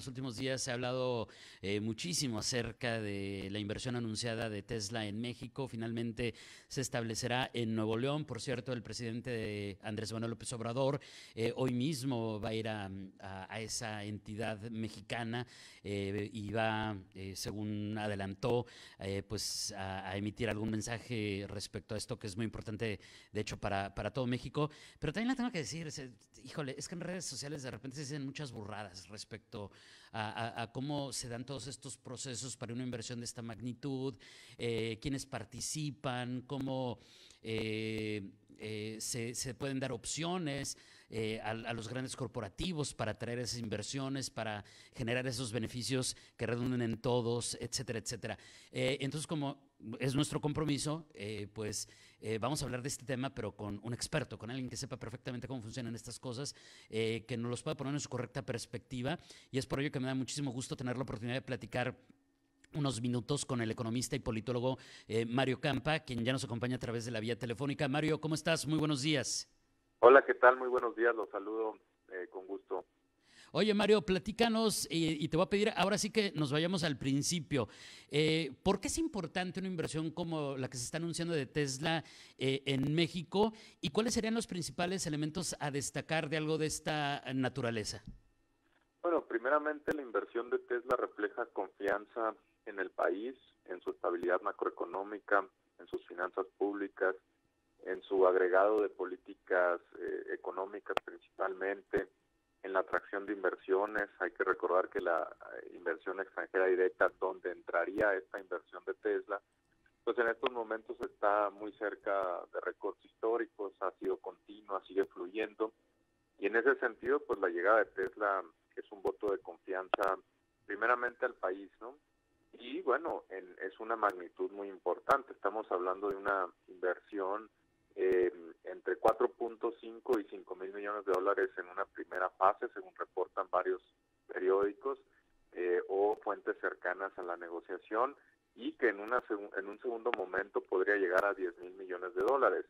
los últimos días se ha hablado muchísimo acerca de la inversión anunciada de Tesla en México. Finalmente se establecerá en Nuevo León. Por cierto, el presidente Andrés Manuel López Obrador hoy mismo va a ir a esa entidad mexicana y va, según adelantó, pues a emitir algún mensaje respecto a esto que es muy importante, de hecho, para todo México. Pero también le tengo que decir, híjole, es que en redes sociales de repente se dicen muchas burradas respecto a cómo se dan todos estos procesos para una inversión de esta magnitud, quiénes participan, cómo se pueden dar opciones a los grandes corporativos para atraer esas inversiones, para generar esos beneficios que redunden en todos, etcétera, etcétera. Entonces, como es nuestro compromiso, pues vamos a hablar de este tema, pero con un experto, con alguien que sepa perfectamente cómo funcionan estas cosas, que nos los pueda poner en su correcta perspectiva, y es por ello que me da muchísimo gusto tener la oportunidad de platicar unos minutos con el economista y politólogo Mario Campa, quien ya nos acompaña a través de la vía telefónica. Mario, ¿cómo estás? Muy buenos días. Hola, ¿qué tal? Muy buenos días, los saludo con gusto. Oye, Mario, platícanos y te voy a pedir, ahora sí que nos vayamos al principio. ¿Por qué es importante una inversión como la que se está anunciando de Tesla en México? ¿Y cuáles serían los principales elementos a destacar de algo de esta naturaleza? Bueno, primeramente la inversión de Tesla refleja confianza en el país, en su estabilidad macroeconómica, en sus finanzas públicas, en su agregado de políticas económicas principalmente, en la atracción de inversiones. Hay que recordar que la inversión extranjera directa, donde entraría esta inversión de Tesla, pues en estos momentos está muy cerca de récords históricos, ha sido continua, sigue fluyendo, y en ese sentido, pues la llegada de Tesla es un voto de confianza primeramente al país, ¿no? Y bueno, es una magnitud muy importante. Estamos hablando de una inversión entre 4.5 y 5 mil millones de dólares en una primera fase, según reportan varios periódicos o fuentes cercanas a la negociación, y que en un segundo momento podría llegar a 10 mil millones de dólares.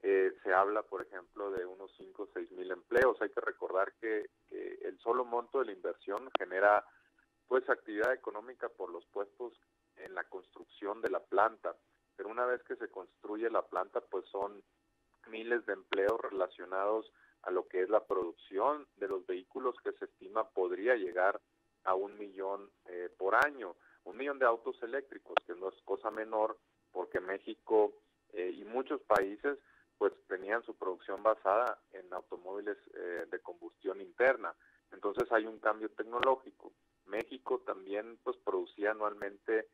Se habla, por ejemplo, de unos 5 o 6 mil empleos. Hay que recordar que el solo monto de la inversión genera pues actividad económica por los puestos en la construcción de la planta, pero una vez que se construye la planta, pues son miles de empleos relacionados a lo que es la producción de los vehículos, que se estima podría llegar a 1 millón por año, 1 millón de autos eléctricos, que no es cosa menor, porque México y muchos países pues tenían su producción basada en automóviles de combustión interna. Entonces hay un cambio tecnológico. México también pues producía anualmente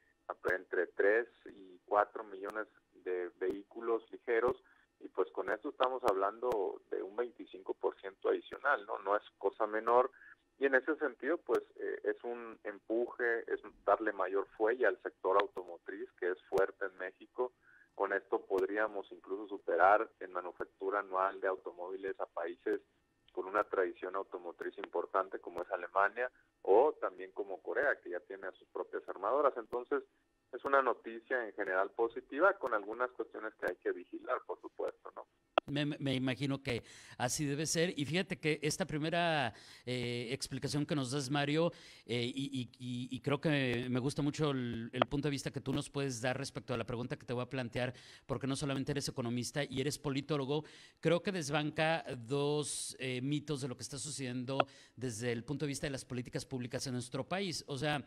entre 3 y 4 millones de vehículos ligeros, y pues con esto estamos hablando de un 25% adicional, ¿no? No es cosa menor, y en ese sentido pues es un empuje, es darle mayor fuelle al sector automotriz, que es fuerte en México. Con esto podríamos incluso superar en manufactura anual de automóviles a países con una tradición automotriz importante como es Alemania, o también como Corea, que ya tiene a sus propias armadoras. Entonces es una noticia en general positiva, con algunas cuestiones que hay que vigilar, por supuesto, ¿no? Me imagino que así debe ser. Y fíjate que esta primera explicación que nos das, Mario, y creo que me gusta mucho el punto de vista que tú nos puedes dar respecto a la pregunta que te voy a plantear, porque no solamente eres economista y eres politólogo, creo que desbanca dos mitos de lo que está sucediendo desde el punto de vista de las políticas públicas en nuestro país. O sea,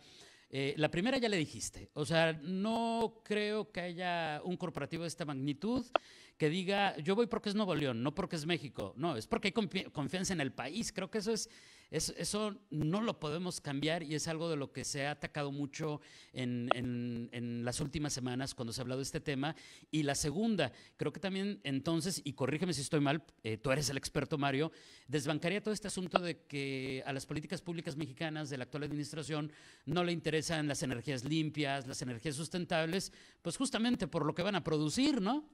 la primera ya le dijiste, o sea, no creo que haya un corporativo de esta magnitud que diga, yo voy porque es Nuevo León, no porque es México, no, es porque hay confianza en el país. Creo que eso no lo podemos cambiar, y es algo de lo que se ha atacado mucho en las últimas semanas cuando se ha hablado de este tema. Y la segunda, creo que también entonces, y corrígeme si estoy mal, tú eres el experto, Mario, desbancaría todo este asunto de que a las políticas públicas mexicanas de la actual administración no le interesan las energías limpias, las energías sustentables, pues justamente por lo que van a producir, ¿no?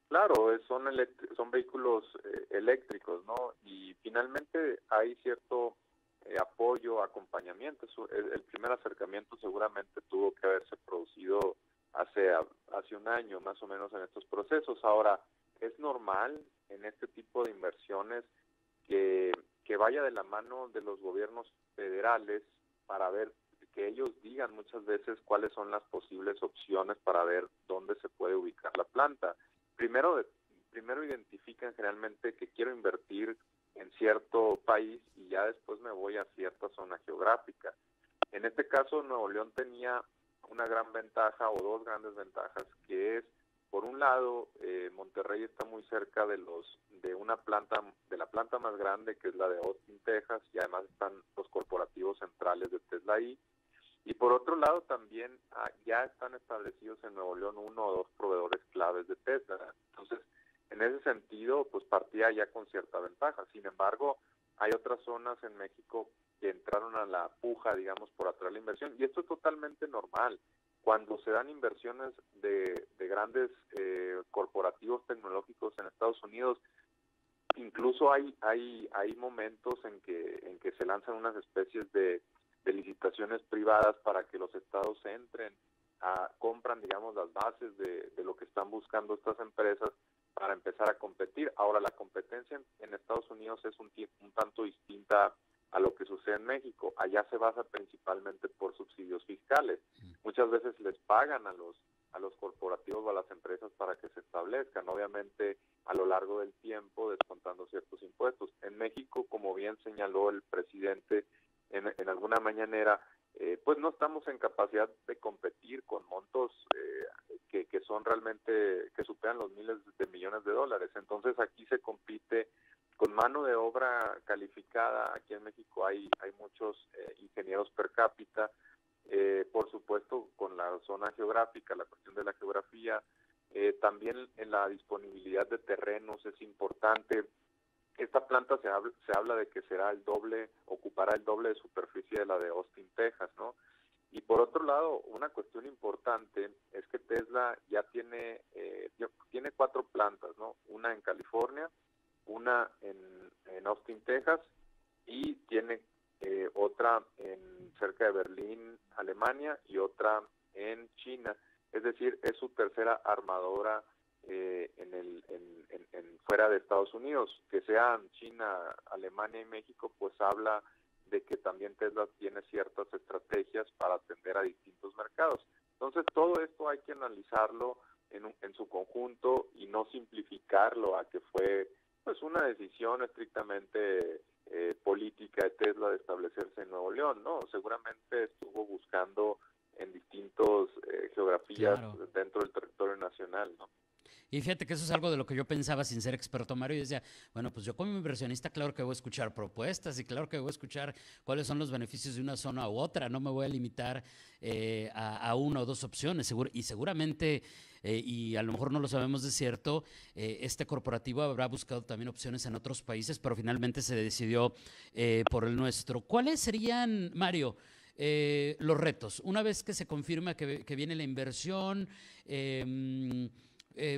Claro, son vehículos eléctricos, ¿no? Y finalmente hay cierto apoyo, acompañamiento. El primer acercamiento seguramente tuvo que haberse producido hace un año, más o menos, en estos procesos. Ahora, es normal en este tipo de inversiones que vaya de la mano de los gobiernos federales para ver, que ellos digan muchas veces cuáles son las posibles opciones para ver dónde se puede ubicar la planta. Primero identifican generalmente que quiero invertir en cierto país y ya después me voy a cierta zona geográfica. En este caso, Nuevo León tenía una gran ventaja o dos grandes ventajas, que es, por un lado, Monterrey está muy cerca de la planta más grande, que es la de Austin, Texas, y además están los corporativos centrales de Tesla ahí. Y por otro lado, también ya están establecidos en Nuevo León uno o dos proveedores claves de Tesla. Entonces, en ese sentido, pues partía ya con cierta ventaja. Sin embargo, hay otras zonas en México que entraron a la puja, digamos, por atraer la inversión. Y esto es totalmente normal. Cuando se dan inversiones de grandes corporativos tecnológicos en Estados Unidos, incluso hay momentos en que se lanzan unas especies de licitaciones privadas para que los estados entren, compran, digamos, las bases de lo que están buscando estas empresas para empezar a competir. Ahora, la competencia en Estados Unidos es un tanto distinta a lo que sucede en México. Allá se basa principalmente por subsidios fiscales. Muchas veces les pagan a los corporativos o a las empresas para que se establezcan, obviamente a lo largo del tiempo descontando ciertos impuestos. En México, como bien señaló el presidente en alguna mañanera, pues no estamos en capacidad de competir con montos que son realmente, que superan los miles de millones de dólares. Entonces aquí se compite con mano de obra calificada. Aquí en México hay muchos ingenieros per cápita, por supuesto con la zona geográfica, la cuestión de la geografía, también en la disponibilidad de terrenos es importante. Esta planta se habla de que ocupará el doble de superficie de la de Austin, Texas, ¿no? Y por otro lado, una cuestión importante es que Tesla ya tiene 4 plantas, ¿no? Una en California, una en Austin, Texas, y tiene otra cerca de Berlín, Alemania, y otra en China. Es decir, es su tercera armadora fuera de Estados Unidos. Que sean China, Alemania y México, pues habla de que también Tesla tiene ciertas estrategias para atender a distintos mercados. Entonces, todo esto hay que analizarlo en su conjunto y no simplificarlo a que fue pues una decisión estrictamente política de Tesla de establecerse en Nuevo León, ¿no? Seguramente estuvo buscando en distintas geografías, claro, dentro del territorio nacional, ¿no? Y fíjate que eso es algo de lo que yo pensaba sin ser experto, Mario. Y decía, bueno, pues yo como inversionista, claro que voy a escuchar propuestas y claro que voy a escuchar cuáles son los beneficios de una zona u otra. No me voy a limitar a una o dos opciones. Y seguramente, y a lo mejor no lo sabemos de cierto, este corporativo habrá buscado también opciones en otros países, pero finalmente se decidió por el nuestro. ¿Cuáles serían, Mario, los retos? Una vez que se confirma que viene la inversión,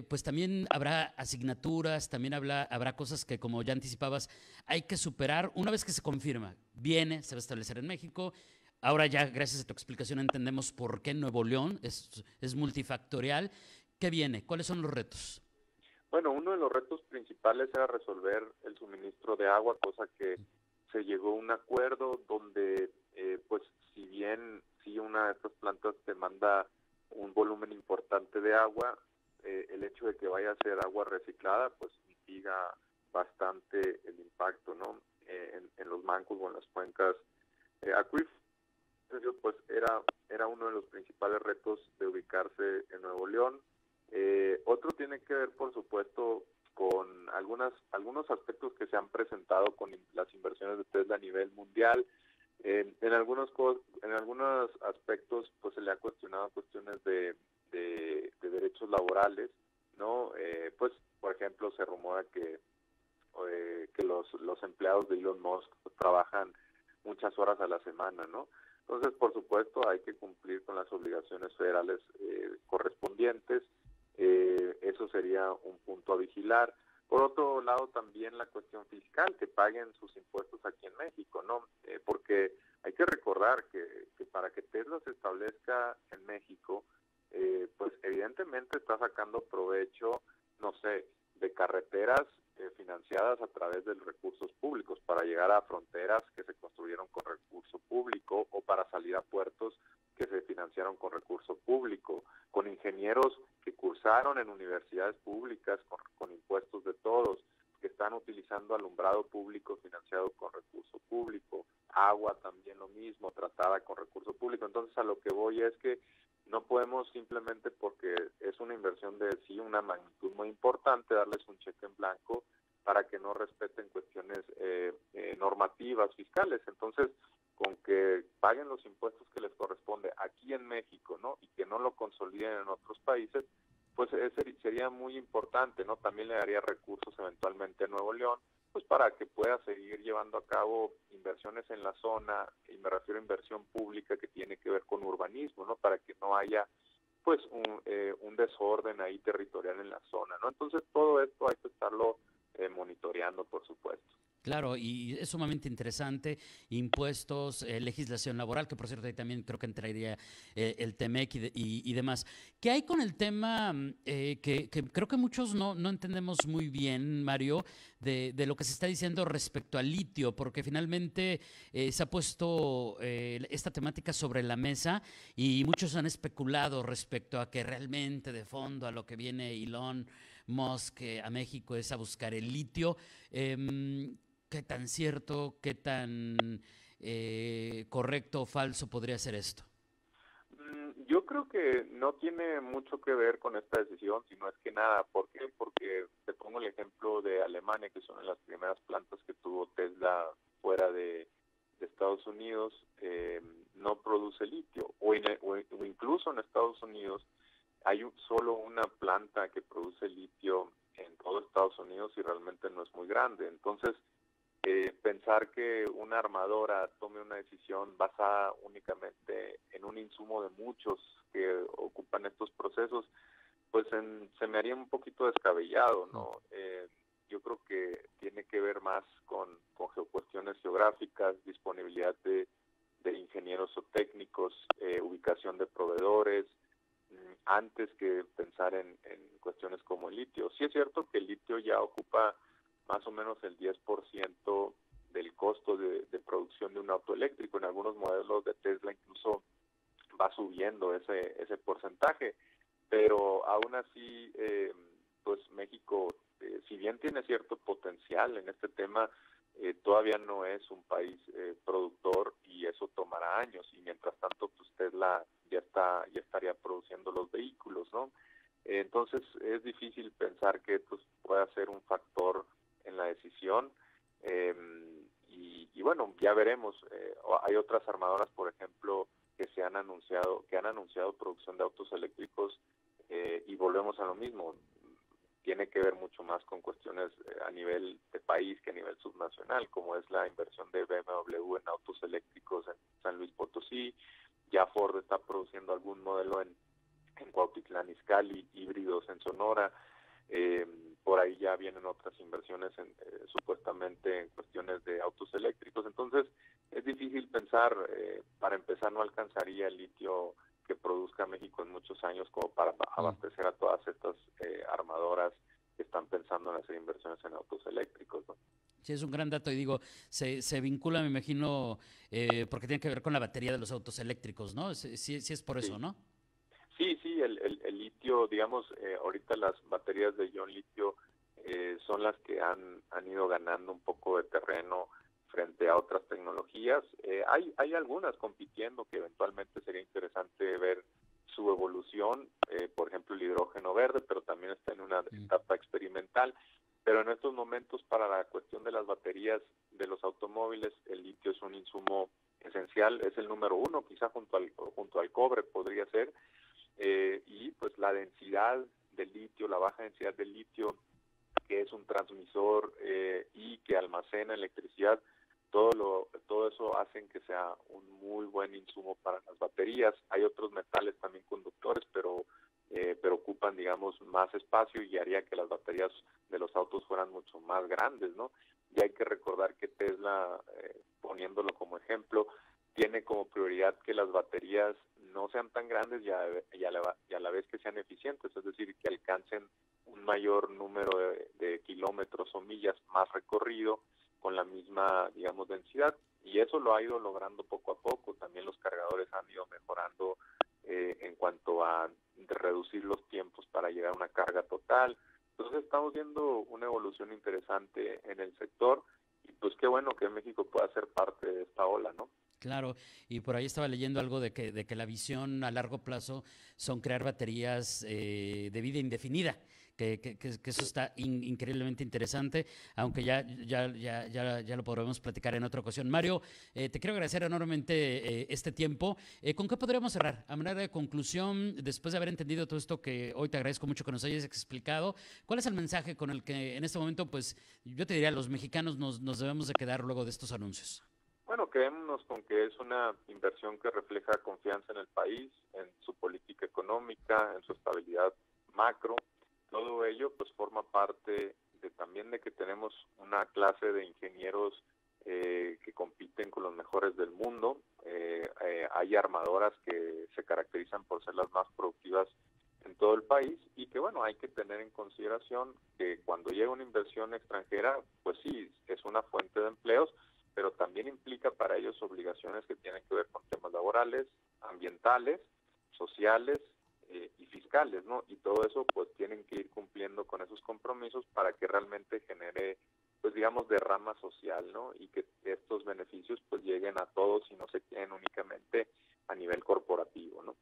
pues también habrá asignaturas, también habrá cosas que, como ya anticipabas, hay que superar. Una vez que se confirma, se va a establecer en México. Ahora ya, gracias a tu explicación, entendemos por qué Nuevo León es multifactorial. ¿Qué viene? ¿Cuáles son los retos? Bueno, uno de los retos principales era resolver el suministro de agua, cosa que se llegó a un acuerdo donde, pues, si bien una de estas plantas demanda un volumen importante de agua, el hecho de que vaya a ser agua reciclada, pues mitiga bastante el impacto, ¿no? En los mancos o en las cuencas acuíferas. Entonces, pues era uno de los principales retos de ubicarse en Nuevo León. Otro tiene que ver, por supuesto, con algunos aspectos que se han presentado con las inversiones de Tesla a nivel mundial. En algunos aspectos, pues se le ha cuestionado cuestiones de derechos laborales, ¿no? Pues, por ejemplo, se rumora que los empleados de Elon Musk pues, trabajan muchas horas a la semana, ¿no? Entonces, por supuesto, hay que cumplir con las obligaciones federales correspondientes. Eso sería un punto a vigilar. Por otro lado, también la cuestión fiscal, que paguen sus impuestos aquí en México, ¿no? Porque hay que recordar que para que Tesla se establezca en México, pues evidentemente está sacando provecho, no sé, de carreteras financiadas a través de recursos públicos para llegar a fronteras que se construyeron con recurso público o para salir a puertos que se financiaron con recurso público, con ingenieros que cursaron en universidades públicas con impuestos de todos, que están utilizando alumbrado público financiado con recurso público, agua también lo mismo, tratada con recurso público. Entonces a lo que voy es que no podemos simplemente porque es una inversión de sí una magnitud muy importante darles un cheque en blanco para que no respeten cuestiones normativas fiscales. Entonces, con que paguen los impuestos que les corresponde aquí en México, ¿no? Y que no lo consoliden en otros países, pues sería muy importante, ¿no? También le daría recursos eventualmente a Nuevo León, pues para que pueda seguir llevando a cabo inversiones en la zona, y me refiero a inversión pública que tiene que ver con urbanismo, ¿no? Para que no haya pues un desorden ahí territorial en la zona, ¿no? Entonces todo esto hay que estarlo monitoreando, por supuesto. Claro, y es sumamente interesante, impuestos, legislación laboral, que por cierto ahí también creo que entraría el TEMEC y demás. ¿Qué hay con el tema que creo que muchos no entendemos muy bien, Mario, de lo que se está diciendo respecto al litio? Porque finalmente se ha puesto esta temática sobre la mesa y muchos han especulado respecto a que realmente de fondo a lo que viene Elon Musk a México es a buscar el litio. ¿Qué tan cierto, qué tan correcto o falso podría ser esto? Yo creo que no tiene mucho que ver con esta decisión, sino es que nada. ¿Por qué? Porque te pongo el ejemplo de Alemania, que son las primeras plantas que tuvo Tesla fuera de Estados Unidos, no produce litio, o incluso en Estados Unidos hay solo una planta que produce litio en todo Estados Unidos y realmente no es muy grande. Entonces, pensar que una armadora tome una decisión basada únicamente en un insumo de muchos que ocupan estos procesos, pues se me haría un poquito descabellado, ¿no? Yo creo que tiene que ver más con cuestiones geográficas, disponibilidad de ingenieros o técnicos, ubicación de proveedores, antes que pensar en cuestiones como el litio. Sí es cierto que el litio ya ocupa más o menos el 10% del costo de producción de un auto eléctrico. En algunos modelos de Tesla incluso va subiendo ese porcentaje, pero aún así, pues México, si bien tiene cierto potencial en este tema, todavía no es un país productor y eso tomará años, y mientras tanto pues Tesla ya estaría produciendo los vehículos, ¿no? Entonces es difícil pensar que esto pueda ser un factor en la decisión, y bueno, ya veremos. Hay otras armadoras, por ejemplo, que han anunciado producción de autos eléctricos, y volvemos a lo mismo. Tiene que ver mucho más con cuestiones a nivel de país que a nivel subnacional, como es la inversión de BMW en autos eléctricos en San Luis Potosí. Ya Ford está produciendo algún modelo en Cuautitlán Izcalli, híbridos en Sonora. Por ahí ya vienen otras inversiones supuestamente en cuestiones de autos eléctricos. Entonces es difícil pensar, para empezar no alcanzaría el litio que produzca México en muchos años como para abastecer a todas estas armadoras que están pensando en hacer inversiones en autos eléctricos, ¿no? Sí, es un gran dato y digo, se vincula, me imagino, porque tiene que ver con la batería de los autos eléctricos, ¿no? Sí es por eso, Sí. ¿no? Sí, el litio, digamos, ahorita las baterías de ion litio son las que han ido ganando un poco de terreno frente a otras tecnologías. Hay algunas compitiendo que eventualmente sería interesante ver su evolución, por ejemplo el hidrógeno verde, pero también está en una etapa experimental. Pero en estos momentos, para la cuestión de las baterías de los automóviles, el litio es un insumo esencial, es el número uno, quizá junto al cobre podría ser. Y pues la densidad del litio, la baja densidad del litio, que es un transmisor y que almacena electricidad, todo eso hacen que sea un muy buen insumo para las baterías. Hay otros metales también conductores, pero ocupan, digamos, más espacio y haría que las baterías de los autos fueran mucho más grandes, ¿no? Y hay que recordar que Tesla, poniéndolo como ejemplo, tiene como prioridad que las baterías no sean tan grandes y a la vez que sean eficientes, es decir, que alcancen un un mayor número de kilómetros o millas más recorrido con la misma, digamos, densidad. Y eso lo ha ido logrando poco a poco. También los cargadores han ido mejorando en cuanto a reducir los tiempos para llegar a una carga total. Entonces estamos viendo una evolución interesante en el sector y pues qué bueno que México pueda ser parte de esta ola, ¿no? Claro, y por ahí estaba leyendo algo de que la visión a largo plazo son crear baterías de vida indefinida, que eso está increíblemente interesante, aunque ya lo podremos platicar en otra ocasión. Mario, te quiero agradecer enormemente este tiempo. ¿Con qué podríamos cerrar? A manera de conclusión, después de haber entendido todo esto que hoy te agradezco mucho que nos hayas explicado, ¿cuál es el mensaje con el que en este momento, pues yo te diría, los mexicanos nos debemos de quedar luego de estos anuncios? Bueno, quedémonos con que es una inversión que refleja confianza en el país, en su política económica, en su estabilidad macro. Todo ello pues forma parte también de que tenemos una clase de ingenieros que compiten con los mejores del mundo. Hay armadoras que se caracterizan por ser las más productivas en todo el país y que bueno, hay que tener en consideración que cuando llega una inversión extranjera, pues sí, es una fuente de empleos, pero también implica para ellos obligaciones que tienen que ver con temas laborales, ambientales, sociales y fiscales, ¿no? Y todo eso pues tienen que ir cumpliendo con esos compromisos para que realmente genere, pues digamos, derrama social, ¿no? Y que estos beneficios pues lleguen a todos y no se queden únicamente a nivel corporativo, ¿no?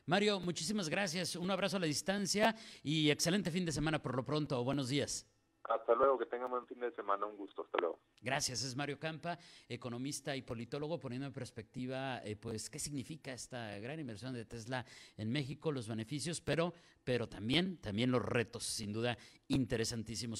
Mario, muchísimas gracias, un abrazo a la distancia y excelente fin de semana por lo pronto. Buenos días. Hasta luego, que tengan buen fin de semana, un gusto, hasta luego. Gracias, es Mario Campa, economista y politólogo, poniendo en perspectiva, pues, qué significa esta gran inversión de Tesla en México, los beneficios, pero también los retos, sin duda, interesantísimos.